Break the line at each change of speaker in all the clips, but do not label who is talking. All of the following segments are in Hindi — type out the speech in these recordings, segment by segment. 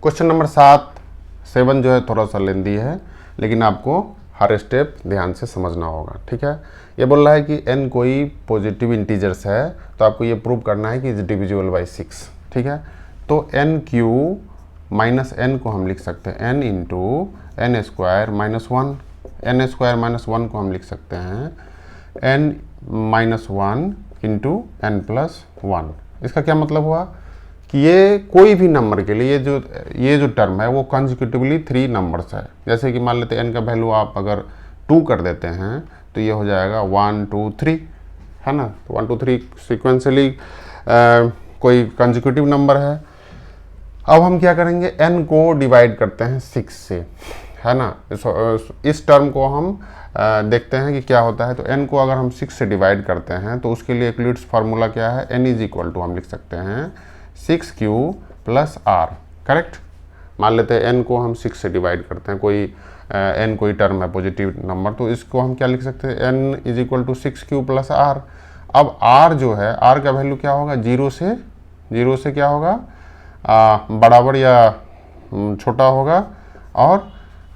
क्वेश्चन नंबर 7 जो है थोड़ा सा लेंदी है, लेकिन आपको हर स्टेप ध्यान से समझना होगा, ठीक है। ये बोल रहा है कि n कोई पॉजिटिव इंटीजर्स है तो आपको ये प्रूव करना है कि इज डिविजिबल बाई 6, ठीक है। तो n क्यू माइनस n को हम लिख सकते हैं n into n square minus 1, n square minus 1 को हम लिख सकते हैं n minus 1 into n plus 1। इसका क्या मतलब हुआ कि ये कोई भी नंबर के लिए ये जो टर्म है वो कंसेक्यूटिवली 3 नंबर्स है। जैसे कि मान लेते हैं n का वैल्यू आप अगर 2 कर देते हैं तो ये हो जाएगा 1 2 3, है ना। तो 1 2 3 सिक्वेंसली कोई कंसेक्यूटिव नंबर है। अब हम क्या करेंगे, n को डिवाइड करते हैं 6 से, है ना। इस टर्म को हम देखते हैं कि क्या होता है। तो n को अगर हम 6 से डिवाइड करते हैं तो उसके लिए यूक्लिड्स फार्मूला क्या है, n इज इक्वल टू हम लिख सकते हैं 6q प्लस r, करेक्ट। मान लेते हैं n को हम 6 से डिवाइड करते हैं, कोई n कोई टर्म है पॉजिटिव नंबर, तो इसको हम क्या लिख सकते हैं, n is equal to 6q plus r। अब r जो है, r का वैल्यू क्या होगा, 0 से क्या होगा, बराबर या छोटा होगा, और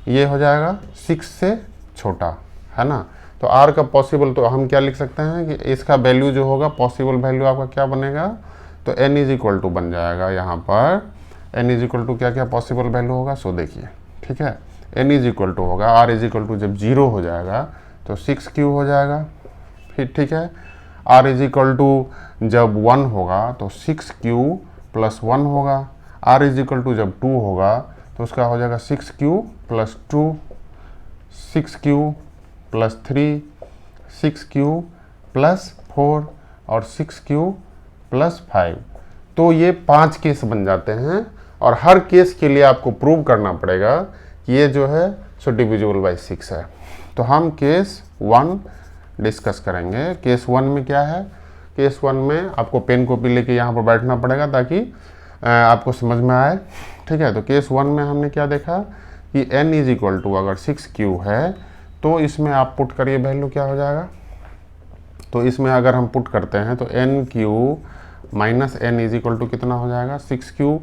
ये हो जाएगा 6 से छोटा, है ना। तो r का पॉसिबल, तो हम क्या लिख सकते हैं कि इसका वैल्यू जो होगा, पॉसिबल वैल्यू आपका क्या बनेगा, तो n इज इक्वल टू बन जाएगा यहाँ पर, n इज इक्वल टू क्या क्या पॉसिबल वैल्यू होगा, सो देखिए, ठीक है। n इज इक्वल टू होगा, r इज इक्वल टू जब 0 हो जाएगा तो 6q हो जाएगा, फिर ठीक है। r इज इक्वल टू जब 1 होगा तो 6q प्लस 1 होगा। r इज इक्वल टू जब 2 होगा तो उसका हो जाएगा 6q plus 2, 6q plus 3, 6q plus 4 और 6q प्लस 5। तो ये 5 केस बन जाते हैं, और हर केस के लिए आपको प्रूव करना पड़ेगा कि ये जो है सो डिविजिबल बाई 6 है। तो हम केस 1 डिस्कस करेंगे। केस 1 में क्या है, केस 1 में आपको पेन कॉपी लेके यहाँ पर बैठना पड़ेगा ताकि आपको समझ में आए, ठीक है। तो केस 1 में हमने क्या देखा कि n इज इक्वल टू अगर 6q है तो इसमें आप पुट करिए, वैल्यू क्या हो जाएगा। तो इसमें अगर हम पुट करते हैं तो nq minus n is equal to कितना हो जाएगा, 6q।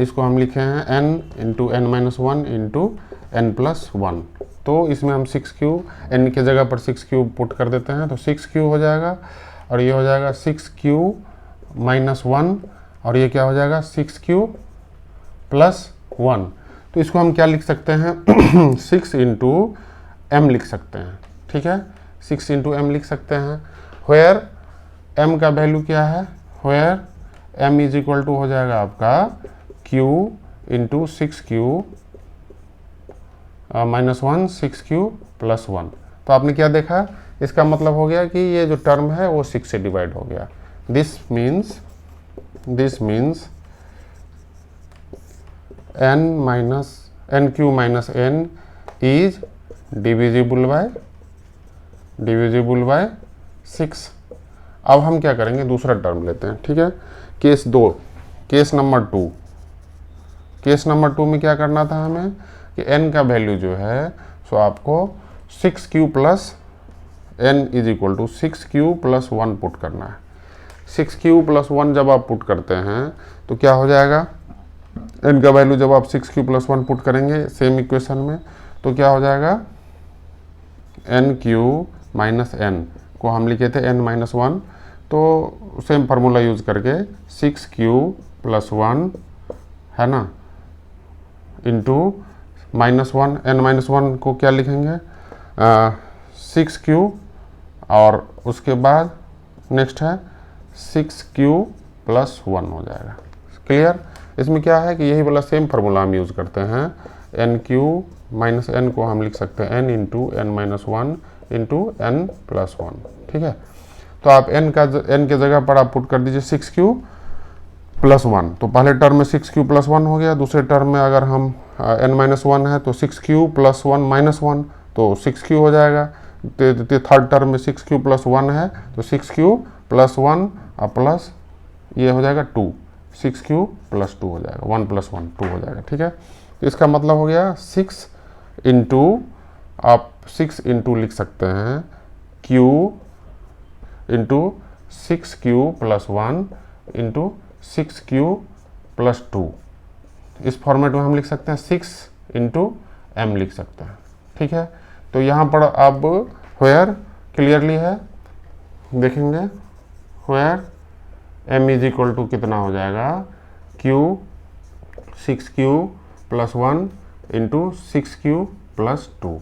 इसको हम लिखे हैं n into n minus 1 into n plus 1। तो इसमें हम 6q, n के जगह पर 6q पुट कर देते हैं तो 6q हो जाएगा, और ये हो जाएगा 6q माइनस 1, और ये क्या हो जाएगा 6q प्लस 1। तो इसको हम क्या लिख सकते हैं 6 इंटू एम लिख सकते हैं, ठीक है। 6 इंटू एम लिख सकते हैं, वेयर m का वैल्यू क्या है, where m is equal to हो जाएगा आपका q into 6q minus 1, 6q plus 1। तो आपने क्या देखा, इसका मतलब हो गया कि ये जो टर्म है वो 6 से डिवाइड हो गया। This means nq minus n is divisible by 6। अब हम क्या करेंगे, दूसरा टर्म लेते हैं, ठीक है। Case 2, case number 2। Case number 2 में क्या करना था हमें कि n का वैल्यू जो है सो आपको 6q plus n is equal to 6q plus 1 put करना है। 6q प्लस 1 जब आप पुट करते हैं तो क्या हो जाएगा, n का वैल्यू जब आप 6q प्लस 1 पुट करेंगे सेम इक्वेशन में तो क्या हो जाएगा, nq माइनस n को हम लिखे थे n माइनस 1, तो सेम फार्मूला यूज करके 6q प्लस 1, है ना, इंटू माइनस 1, n माइनस 1 को क्या लिखेंगे 6q, और उसके बाद नेक्स्ट है 6q प्लस 1 हो जाएगा। क्लियर। इसमें क्या है कि यही वाला सेम फार्मूला हम यूज़ करते हैं, nq माइनस n को हम लिख सकते हैं n into n minus 1 into n plus 1, ठीक है। तो आप n के जगह पर आप पुट कर दीजिए 6q प्लस 1। तो पहले टर्म में 6q प्लस 1 हो गया, दूसरे टर्म में अगर हम n माइनस 1 है तो 6q प्लस 1 माइनस 1 तो 6q हो जाएगा। थर्ड टर्म में 6q प्लस 1 है तो 6q प्लस 1 और प्लस ये हो जाएगा 2, 6q प्लस 2 हो जाएगा, 1 प्लस 1 2 हो जाएगा, ठीक है। तो इसका मतलब हो गया 6 इंटू, आप 6 इंटू लिख सकते हैं q into 6q plus 1 into 6q plus 2, इस फॉर्मेट में हम लिख सकते हैं 6 × m लिख सकते हैं, ठीक है। तो यहाँ पर अब वेयर क्लियरली है, देखेंगे where m is equal to कितना हो जाएगा, q 6q + 1 × 6q + 2।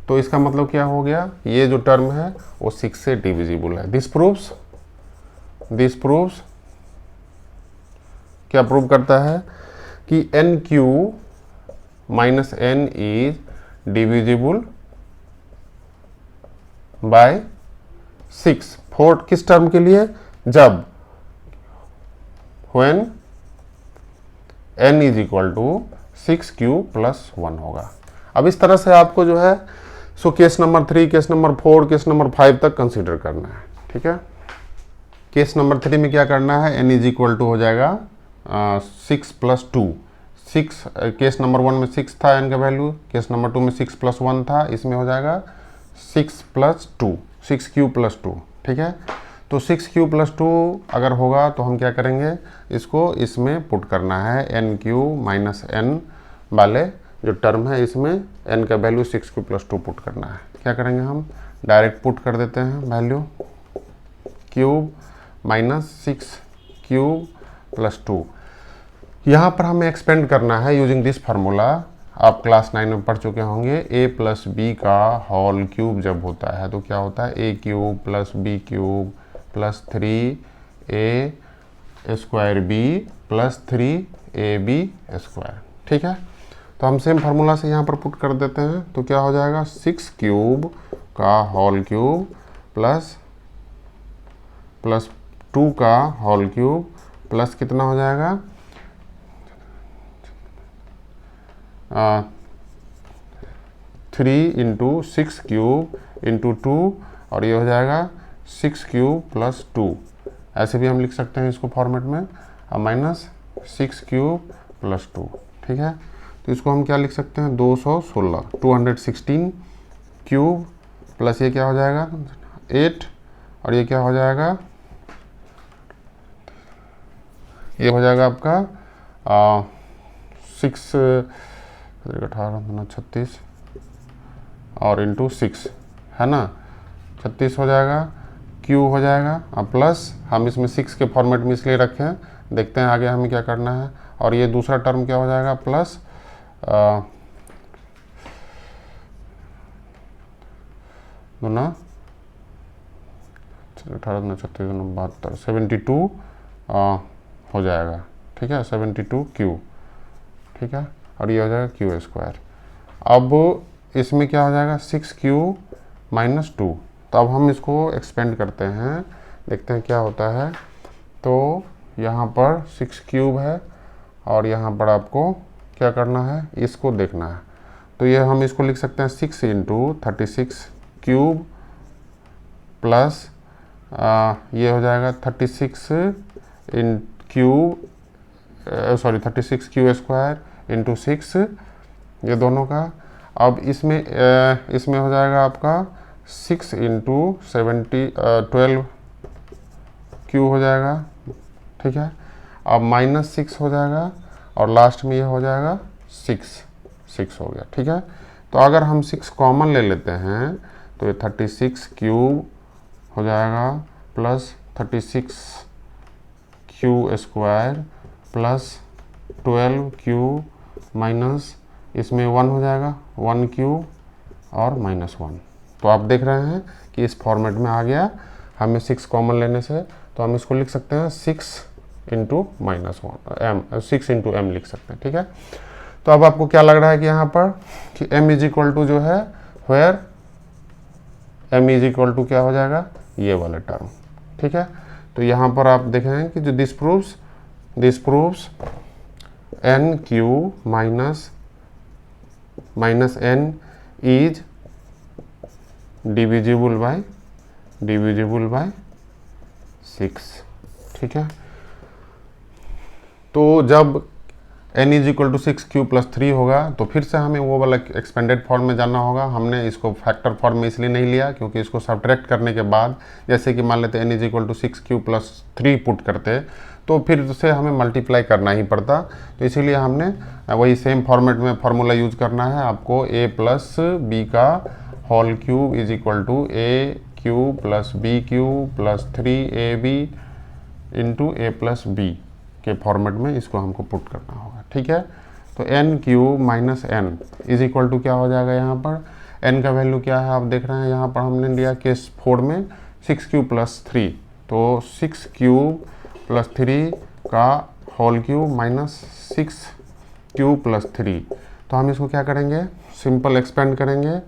तो इसका मतलब क्या हो गया, ये जो टर्म है वो 6 से डिविजिबल है। दिस प्रूव्स क्या प्रूव करता है कि nq - n is divisible by 6। Fourth किस टर्म के लिए, जब when n is equal to 6q + 1 होगा। अब इस तरह से आपको जो है so case number 3, case number 4, case number 5 तक कंसीडर करना है, ठीक है। केस नंबर 3 में क्या करना है, n इज इक्वल टू हो जाएगा 6 + 2। 6 केस नंबर 1 में 6 था n का वैल्यू, केस नंबर 2 में 6 + 1 था, इसमें हो जाएगा 6 + 2, 6q + 2, ठीक है। तो 6q + 2 अगर होगा तो हम क्या करेंगे, इसको इसमें पुट करना है, nq - n वाले जो टर्म है इसमें n का वैल्यू 6q + 2 पुट करना है। क्या करेंगे, हम डायरेक्ट पुट कर देते हैं वैल्यू क्यूब - 6q + 2। यहाँ पर हमें एक्सपेंड करना है यूजिंग दिस फार्मूला। आप क्लास 9 में पढ़ चुके होंगे, a + b का होल क्यूब जब होता है तो क्या होता है, a³ + b³ + 3a² + 3ab², ठीक है। तो हम सेम फार्मूला से यहाँ पर पुट कर देते हैं, तो क्या हो जाएगा, 6³ का होल क्यूब प्लस 2 का होल क्यूब प्लस कितना हो जाएगा 3 × 6³ × 2, और ये हो जाएगा 6³ + 2। ऐसे भी हम लिख सकते हैं इसको फॉर्मेट में, -6³ + 2, ठीक है। तो इसको हम क्या लिख सकते हैं, 216 216 क्यूब प्लस ये क्या हो जाएगा 8, और ये क्या हो जाएगा, ये हो जाएगा आपका 6 18 36 और × 6 है ना, 36 हो जाएगा, क्यू हो जाएगा, अब प्लस हम इसमें 6 के फॉर्मेट में इसलिए रखे हैं, देखते हैं आगे हमें क्या करना है। और ये दूसरा टर्म क्या हो जाएगा, प्लस 18 36 72 72 हो जाएगा, ठीक है, 72 क्यू, ठीक है, और ये हो जाएगा q²। अब इसमें क्या हो जाएगा 6q - 2। तो अब हम इसको एक्सपेंड करते हैं, देखते हैं क्या होता है। तो यहाँ पर 6³ है और यहाँ पर आपको क्या करना है, इसको देखना है। तो ये हम इसको लिख सकते हैं 6 × 36³ प्लस ये हो जाएगा 36 36q² × 6, ये दोनों का। अब इसमें हो जाएगा आपका 6 × 12q हो जाएगा, ठीक है। अब -6 हो जाएगा और लास्ट में ये हो जाएगा 6 हो गया, ठीक है। तो अगर हम 6 कॉमन ले लेते हैं तो ये 36³ हो जाएगा plus 36q² plus 12q minus इसमें 1 हो जाएगा 1q और -1। तो आप देख रहे हैं कि इस फॉर्मेट में आ गया। हमें 6 कॉमन लेने से तो हम इसको लिख सकते हैं 6 × m लिख सकते हैं, ठीक है। तो अब आपको क्या लग रहा है कि यहाँ पर कि m इज इक्वल टू जो है where m is equal to क्या हो जाएगा, ये वाला टर्म, ठीक है। तो यहाँ पर आप देख रहे हैं कि जो this proves nq - n is divisible by 6, ठीक है। तो जब n is equal to 6q + 3 होगा तो फिर से हमें वो वाला एक्सपेंडेड फॉर्म में जाना होगा। हमने इसको फैक्टर फॉर्म में इसलिए नहीं लिया क्योंकि इसको सब्ट्रैक्ट करने के बाद, जैसे कि मान लेते n is equal to 6q + 3 put करते तो फिर से हमें मल्टीप्लाई करना ही पड़ता। तो इसीलिए हमने वही सेम फॉर्मेट में फार्मूला यूज करना है आपको, a प्लस बी का whole cube is equal to A cube plus B cube plus 3ab into A plus B के फॉर्मेट में इसको हमको पुट करना होगा। ठीक है, तो n cube minus n is equal to क्या हो जाएगा, यहाँ पर n का वैल्यू क्या है आप देख रहे हैं, यहाँ पर हमने लिया केस 4 में 6 क्यूब प्लस 3, तो 6 क्यूब प्लस 3 का whole cube minus 6 cube plus 3। तो हम इसको क्या करेंगे, सिंपल एक्सपेंड करेंगे,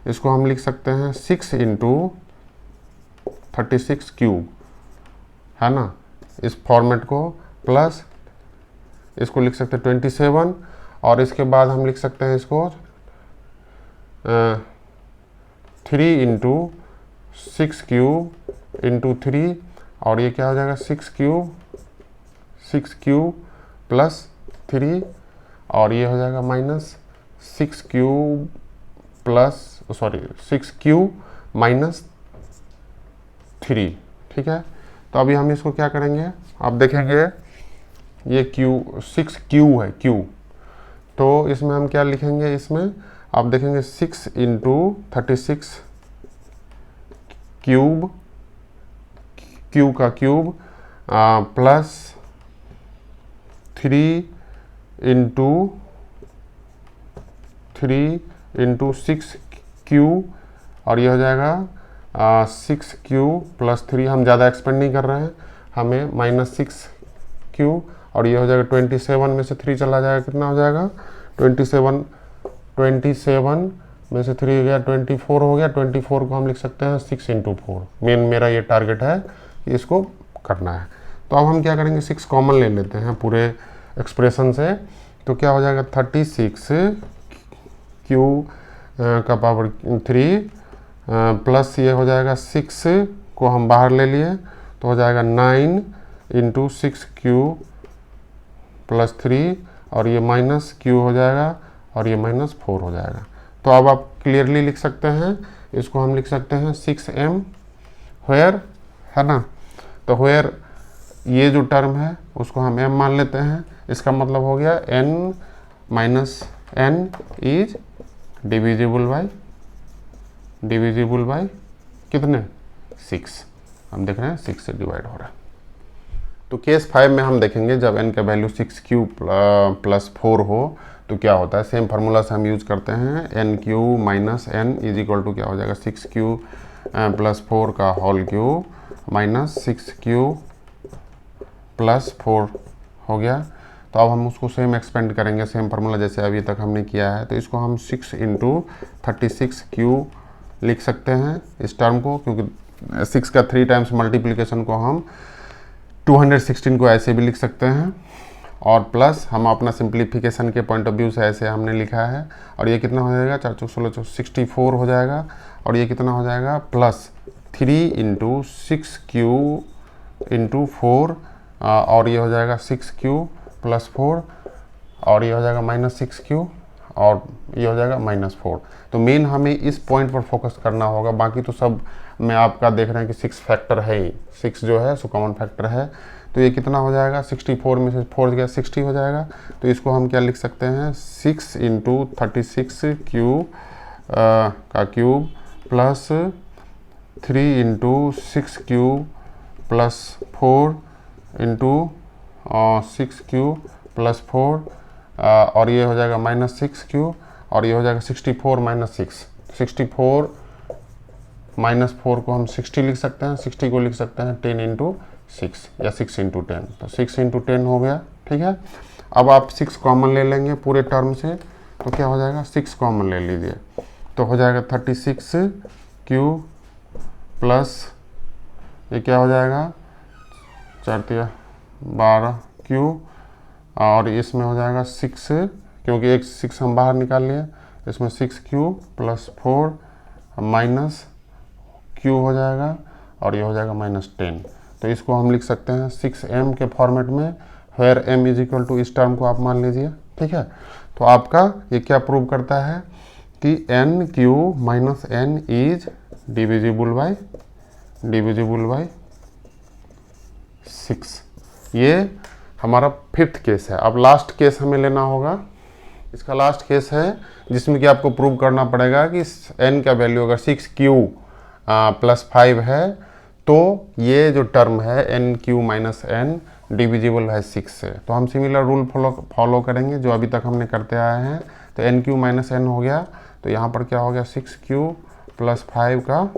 इसको हम लिख सकते हैं 6 इंटू 36 क्यूब, है ना, इस फॉर्मेट को, प्लस इसको लिख सकते हैं 27, और इसके बाद हम लिख सकते हैं इसको 3 इंटू 6 क्यूब इंटू 3, और ये क्या हो जाएगा 6 क्यूब प्लस 3, और ये हो जाएगा minus 6 cube plus 6 cube minus 3। ठीक है, तो अभी हम इसको क्या करेंगे, आप देखेंगे ये क्यू 6 क्यू है, क्यू, तो इसमें हम क्या लिखेंगे, इसमें आप देखेंगे 6 इंटू 36 क्यूब, क्यू का क्यूब, प्लस 3 इंटू 6 क्यू, और ये हो जाएगा 6 क्यू प्लस 3, हम ज़्यादा एक्सपेंड नहीं कर रहे हैं, हमें माइनस 6 क्यू, और ये हो जाएगा 27 में से 3 चला जाएगा, कितना हो जाएगा 27 में से 3 हो गया 24 हो गया। 24 को हम लिख सकते हैं 6 इंटू 4, मेरा ये टारगेट है कि इसको करना है। तो अब हम क्या करेंगे, 6 कॉमन ले लेते हैं पूरे एक्सप्रेशन से, तो क्या हो जाएगा 36 क्यू का पावर 3 प्लस ये हो जाएगा 6 को हम बाहर ले लिए, तो हो जाएगा 9 इंटू 6 क्यू प्लस 3, और ये माइनस क्यू हो जाएगा, और ये माइनस 4 हो जाएगा। तो अब आप क्लियरली लिख सकते हैं, इसको हम लिख सकते हैं 6m वेयर, है ना, तो वेयर ये जो टर्म है उसको हम m मान लेते हैं, इसका मतलब हो गया n minus n is divisible bye कितने 6, हम देख रहे हैं 6 से डिवाइड हो रहा है। तो केस 5 में हम देखेंगे जब n का वैल्यू 6 क्यूब प्लस 4 हो तो क्या होता है, सेम फार्मूला से हम यूज करते हैं, n cube minus n is equal to क्या हो जाएगा 6 क्यूब प्लस 4 का whole cube minus 6 cube plus 4 हो गया। तो अब हम उसको सेम एक्सपेंड करेंगे, सेम फार्मूला जैसे अभी तक हमने किया है, तो इसको हम 6 इंटू 36 क्यूब लिख सकते हैं इस टर्म को, क्योंकि 6 का 3 टाइम्स मल्टीप्लिकेशन को हम 216 को ऐसे भी लिख सकते हैं, और प्लस हम अपना सिंप्लीफिकेशन के पॉइंट ऑफ व्यू से ऐसे हमने लिखा है, और ये कितना हो जाएगा 4 चौक 16 64 हो जाएगा, और ये कितना हो जाएगा प्लस 3 इंटू 6 क्यू इंटू 4, और ये हो जाएगा 6 क्यू प्लस 4, और ये हो जाएगा माइनस 6 क्यू, और ये हो जाएगा माइनस 4। तो मेन हमें इस पॉइंट पर फोकस करना होगा, बाकी तो सब में आपका देख रहे हैं कि 6 फैक्टर है ही, 6 जो है सो कॉमन फैक्टर है। तो ये कितना हो जाएगा 64 में से 4 गया 60 हो जाएगा। तो इसको हम क्या लिख सकते हैं 6 इंटू 36 क्यूब का cube plus 3 into 6 cube plus 4 into 6 cube plus 4, और ये हो जाएगा माइनस 6 क्यूब, और ये हो जाएगा 64 माइनस 6। 64 माइनस 4 को हम 60 लिख सकते हैं, 60 को लिख सकते हैं 10 इंटू 6 या 6 इंटू 10, तो 6 इंटू 10 हो गया। ठीक है, अब आप 6 कॉमन ले लेंगे पूरे टर्म से, तो क्या हो जाएगा 6 कॉमन ले लीजिए, तो हो जाएगा 36 क्यूब प्लस ये क्या हो जाएगा 4 12 क्यूब, और इसमें हो जाएगा 6, क्योंकि एक 6 हम बाहर निकाल लिए, इसमें 6 क्यूब प्लस 4 माइनस क्यू हो जाएगा, और ये हो जाएगा माइनस 10। तो इसको हम लिख सकते हैं 6m के फॉर्मेट में, where m is equal to इस टर्म को आप मान लीजिए। ठीक है, तो आपका ये क्या प्रूव करता है कि n cube minus n is divisible by 6। ये हमारा 5th केस है। अब लास्ट केस हमें लेना होगा। इसका लास्ट केस है जिसमें कि आपको प्रूव करना पड़ेगा कि n का वैल्यू अगर 6q + 5 है तो ये जो टर्म है nq - n डिविजिबल है 6 से। तो हम सिमिलर रूल फॉलो करेंगे जो अभी तक हमने करते आए हैं। तो nq - n हो गया, तो यहाँ पर क्या हो गया 6q + 5 का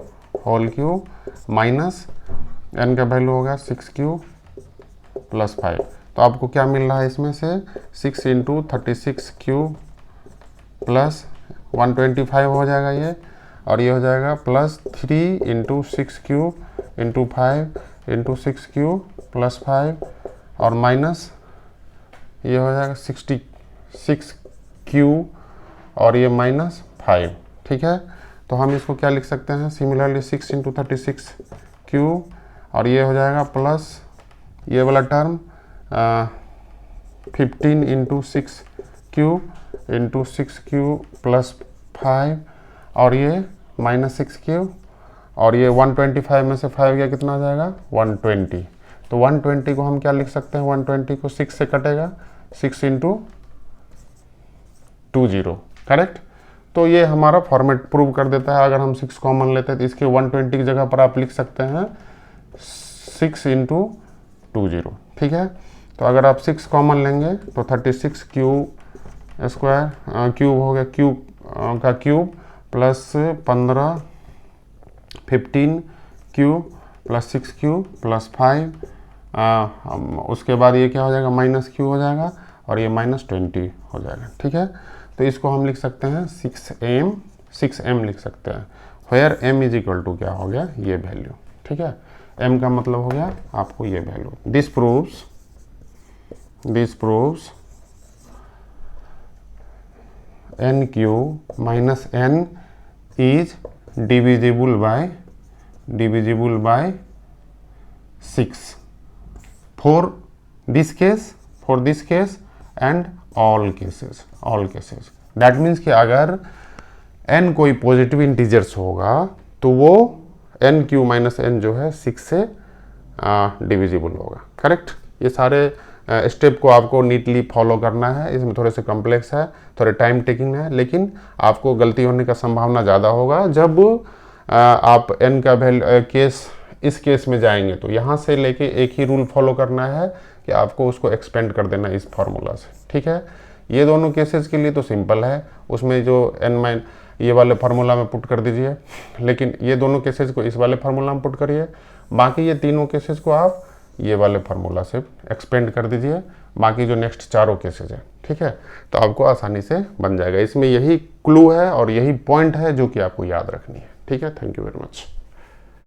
होल क्यूब माइनस n का वैल्यू होगा 6q + 5। तो आपको क्या मिल रहा है इसमें से 6 × 36³ + 125 हो जाएगा ये, और ये हो जाएगा +3 × 6³ × 5 × 6³ + 5 और माइनस ये हो जाएगा 66³ और ये -5। ठीक है, तो हम इसको क्या लिख सकते हैं सिमिलरली 6 × 36³ और ये हो जाएगा प्लस ये वाला टर्म 15 × 6³ × 6³ + 5 और ये -6³ और ये 125 में से 5 गया कितना आ जाएगा 120। तो 120 को हम क्या लिख सकते हैं 120 को 6 से कटेगा 6 × 20 करेक्ट। तो ये हमारा फॉर्मेट प्रूव कर देता है। अगर हम 6 कॉमन लेते हैं तो इसके 120 की जगह पर आप लिख सकते हैं 6 × 20। ठीक है, तो अगर आप 6 कॉमन लेंगे तो 36³ क्यूब हो गया, क्यूब का क्यूब प्लस 15 + 6³ + 5 उसके बाद ये क्या हो जाएगा -q हो जाएगा और ये -20 हो जाएगा। ठीक है, तो इसको हम लिख सकते हैं 6m लिख सकते हैं, वेयर m = क्या हो गया ये वैल्यू। ठीक है, m का मतलब हो गया आपको ये value. This proves nq - n is divisible by 6 for this case and all cases। That means कि अगर n कोई पॉजिटिव इंटीजर्स होगा तो वो nq - n जो है 6 से डिविजिबल होगा। करेक्ट, ये सारे स्टेप को आपको नीटली फॉलो करना है। इसमें थोड़े से कॉम्प्लेक्स है, थोड़े टाइम टेकिंग है, लेकिन आपको गलती होने का संभावना ज़्यादा होगा जब आप n का वैल्यू इस केस में जाएंगे। तो यहाँ से लेके एक ही रूल फॉलो करना है कि आपको उसको एक्सपेंड कर देना इस फार्मूला से। ठीक है, ये दोनों केसेस के लिए तो सिंपल है, उसमें जो n ये वाले फार्मूला में पुट कर दीजिए, लेकिन ये दोनों केसेस को इस वाले फार्मूला में पुट करिए। बाकी ये तीनों केसेस को आप ये वाले फार्मूला से एक्सपेंड कर दीजिए, बाकी जो नेक्स्ट चारों केसेस है। ठीक है, तो आपको आसानी से बन जाएगा। इसमें यही क्लू है और यही पॉइंट है जो कि आपको याद रखनी है। ठीक है, थैंक यू वेरी मच।